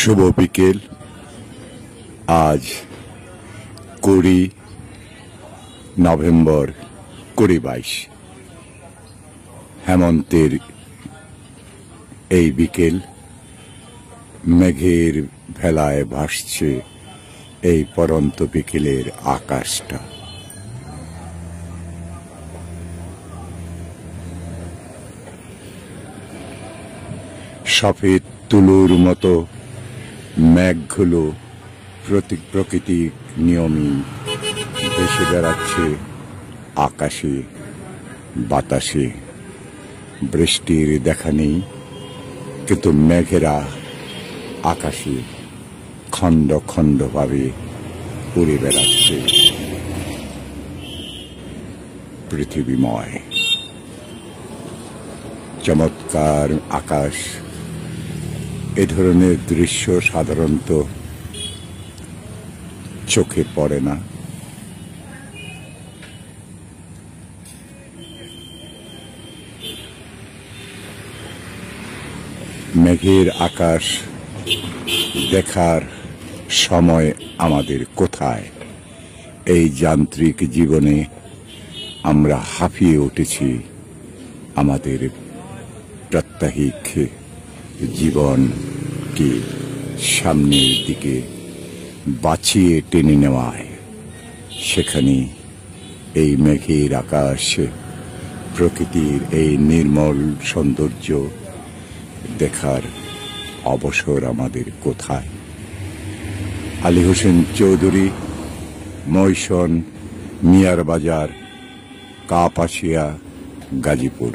শুভ বিকেল। আজ 20 নভেম্বর 2022। হেমন্তের এই বিকেল, মেঘের ভেলায় ভাসছে এই পরন্ত বিকেলের আকাশটা। সফেদ তুলোর মতো মেঘগুলো প্রকৃতির নিয়মে ভেসে বেড়াচ্ছে আকাশে বাতাসে। বৃষ্টির দেখা নেই, কিন্তু মেঘেরা আকাশে খণ্ড খণ্ডভাবে উড়ে বেড়াচ্ছে পৃথিবীময়। চমৎকার আকাশ। এ ধরনের দৃশ্য সাধারণত চোখে পড়ে না। মেঘের আকাশ দেখার সময় আমাদের কোথায়? এই যান্ত্রিক জীবনে আমরা হাঁপিয়ে উঠেছি আমাদের প্রাত্যহিক জীবনকে সামনের দিকে বাঁচিয়ে টেনে নেওয়ায়। সেখানে এই মেঘের আকাশ, প্রকৃতির এই নির্মল সৌন্দর্য দেখার অবসর আমাদের কোথায়? আলী হোসেন চৌধুরী, মৈশন, মিয়ার বাজার, কাপাসিয়া, গাজীপুর।